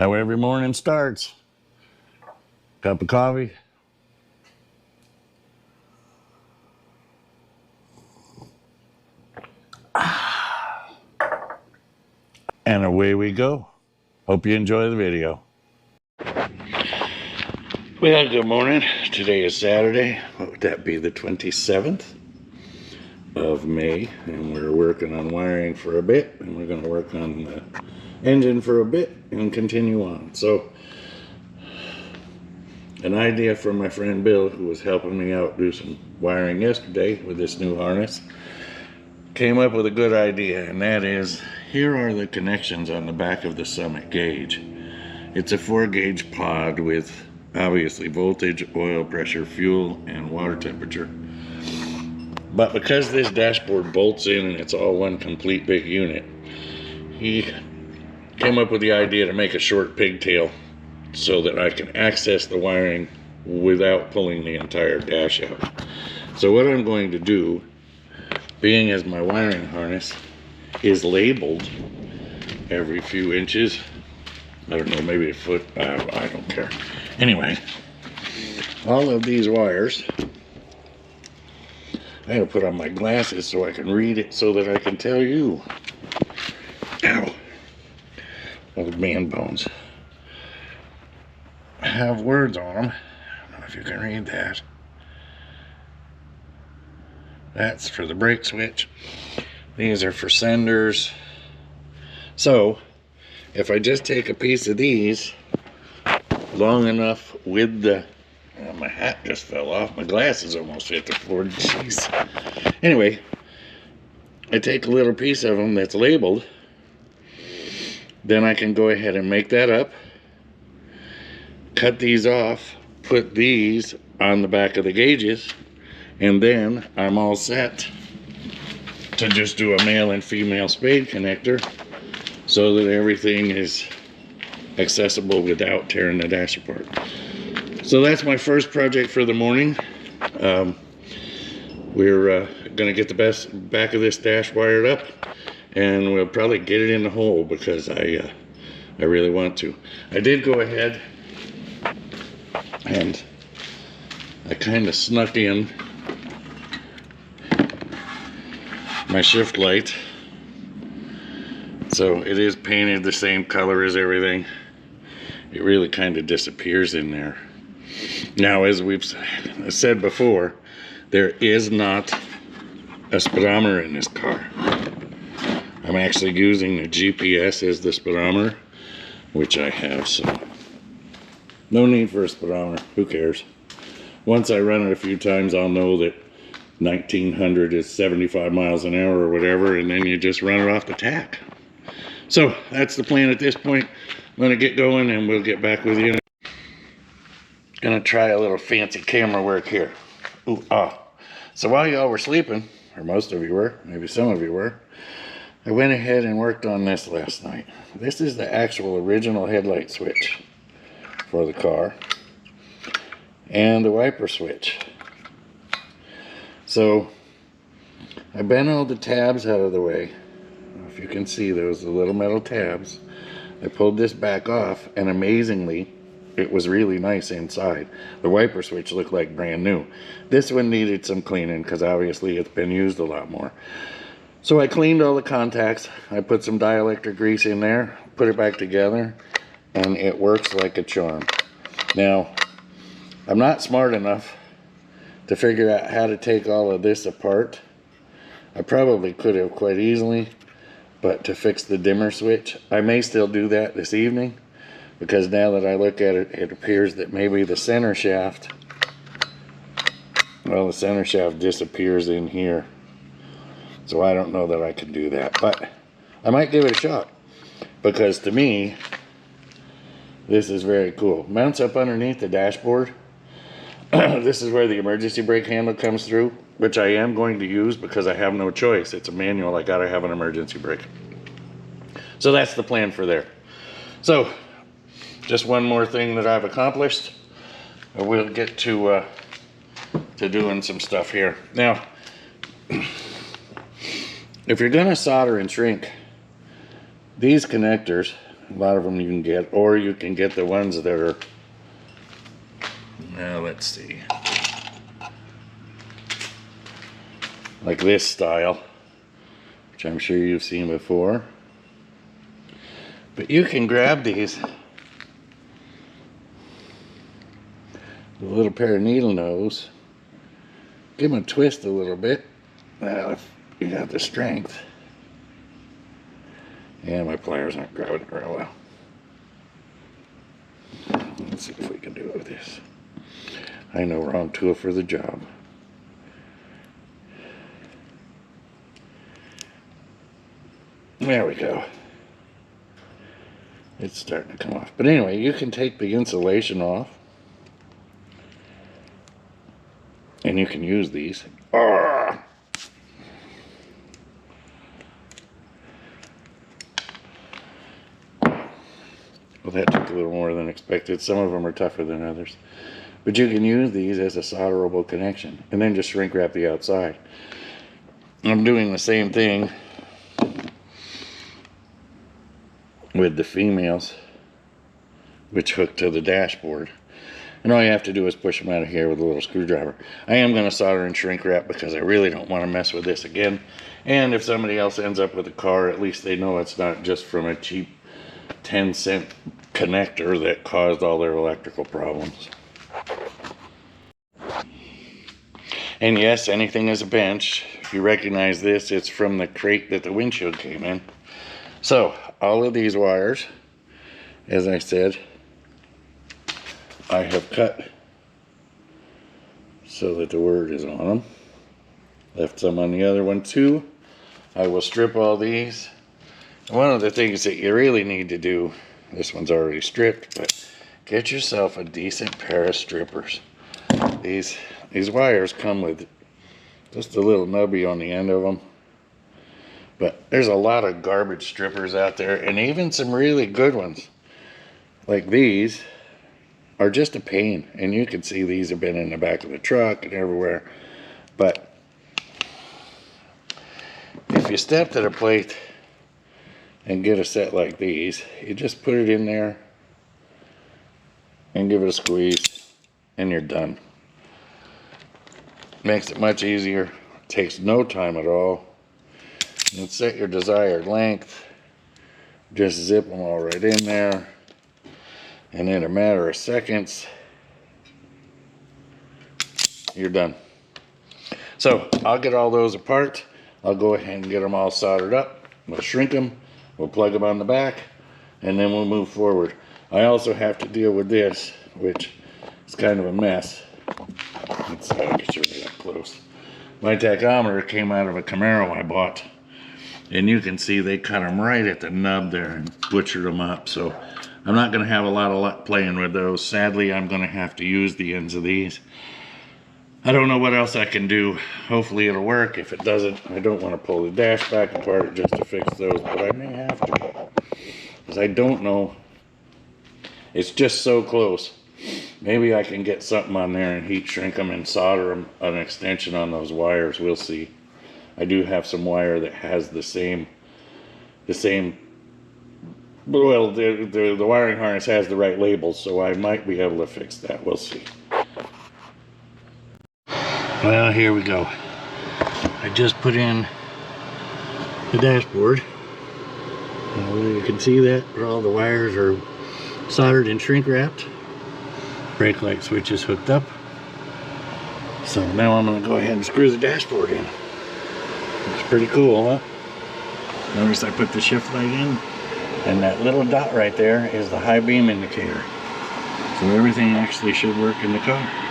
How every morning starts. Cup of coffee. And away we go. Hope you enjoy the video. Well, good morning. Today is Saturday. What would that be? The 27th of May. And we're working on wiring for a bit. And we're going to work on the engine for a bit and continue on. So, an idea from my friend Bill, who was helping me out do some wiring yesterday with this new harness, came up with a good idea, and that is, here are the connections on the back of the Summit gauge. It's a 4-gauge pod with obviously voltage, oil pressure, fuel, and water temperature. But because this dashboard bolts in and it's all one complete big unit, he came up with the idea to make a short pigtail so that I can access the wiring without pulling the entire dash out. So what I'm going to do, being as my wiring harness is labeled every few inches, I don't know, maybe a foot, I don't care. Anyway, all of these wires, I gotta put on my glasses so I can read it so that I can tell you. Ow. Old man bones. Have words on them. I don't know if you can read that. That's for the brake switch. These are for senders. So, if I just take a piece of these long enough with the... Oh, my hat just fell off. My glasses almost hit the floor. Jeez. Anyway, I take a little piece of them that's labeled. Then I can go ahead and make that up. Cut these off. Put these on the back of the gauges. And then I'm all set to just do a male and female spade connector so that everything is accessible without tearing the dash apart. So that's my first project for the morning. We're gonna get the back of this dash wired up, and we'll probably get it in the hole because I really want to. I did go ahead and I kind of snuck in my shift light, so it is painted the same color as everything. It really kind of disappears in there. Now, as we've said before, there is not a speedometer in this car. I'm actually using the GPS as the speedometer, which I have, so no need for a speedometer. Who cares? Once I run it a few times, I'll know that 1900 is 75 miles an hour or whatever, and then you just run it off the tack. So that's the plan at this point. I'm going to get going and we'll get back with you. Gonna try a little fancy camera work here. Ooh, so while y'all were sleeping, or most of you were, maybe some of you were, I went ahead and worked on this last night. This is the actual original headlight switch for the car and the wiper switch. So I bent all the tabs out of the way. If you can see those, the little metal tabs. I pulled this back off, and amazingly, it was really nice inside. The wiper switch looked like brand new. This one needed some cleaning because obviously it's been used a lot more. So I cleaned all the contacts. I put some dielectric grease in there, put it back together, and it works like a charm. Now, I'm not smart enough to figure out how to take all of this apart. I probably could have quite easily, but to fix the dimmer switch, I may still do that this evening, because now that I look at it, it appears that maybe the center shaft, well, the center shaft disappears in here. So I don't know that I can do that, but I might give it a shot, because to me, this is very cool. Mounts up underneath the dashboard. This is where the emergency brake handle comes through, which I am going to use because I have no choice. It's a manual. I gotta have an emergency brake. So that's the plan for there. So just one more thing that I've accomplished. We'll get to doing some stuff here. Now, if you're gonna solder and shrink, these connectors A lot of them you can get, or you can get the ones that are, now let's see, like this style, which I'm sure you've seen before. But you can grab these, with a little pair of needle nose, give them a twist a little bit. Now, if you got the strength. Yeah, my pliers aren't grabbing it real well. Let's see if we can do it with this. I know, wrong tool for the job. There we go. It's starting to come off. But anyway, you can take the insulation off. And you can use these. Arrgh! Well, that took a little more than expected. Some of them are tougher than others. But you can use these as a solderable connection and then just shrink wrap the outside. I'm doing the same thing with the females, which hook to the dashboard. And all you have to do is push them out of here with a little screwdriver. I am going to solder and shrink wrap because I really don't want to mess with this again. And if somebody else ends up with a car, at least they know it's not just from a cheap 10-cent connector that caused all their electrical problems. And yes, anything is a bench. If you recognize this, it's from the crate that the windshield came in. So all of these wires, as I said, I have cut so that the word is on them. Left some on the other one too. I will strip all these. One of the things that you really need to do, this one's already stripped, but get yourself a decent pair of strippers. These wires come with just a little nubby on the end of them. But there's a lot of garbage strippers out there, and even some really good ones. Like these are just a pain, and you can see these have been in the back of the truck and everywhere. But if you step to the plate and get a set like these, you just put it in there and give it a squeeze and you're done. Makes it much easier, takes no time at all. And set your desired length, just zip them all right in there, and in a matter of seconds you're done. So I'll get all those apart. I'll go ahead and get them all soldered up. We'll shrink them, we'll plug them on the back, and then we'll move forward. I also have to deal with this, which is kind of a mess. Let's see, I'll get you really up close. My tachometer came out of a Camaro I bought, and you can see they cut them right at the nub there and butchered them up. So I'm not going to have a lot of luck playing with those. Sadly, I'm going to have to use the ends of these. I don't know what else I can do. Hopefully it'll work. If it doesn't, I don't want to pull the dash back apart just to fix those, but I may have to, because I don't know. It's just so close. Maybe I can get something on there and heat shrink them and solder them an extension on those wires. We'll see. I do have some wire that has the same, well, the wiring harness has the right labels, so I might be able to fix that. We'll see. Well, here we go. I just put in the dashboard. You can see that where all the wires are soldered and shrink wrapped. Brake light switch is hooked up. So now I'm going to go ahead and screw the dashboard in. It's pretty cool, huh? Notice I put the shift light in, and that little dot right there is the high beam indicator. So everything actually should work in the car.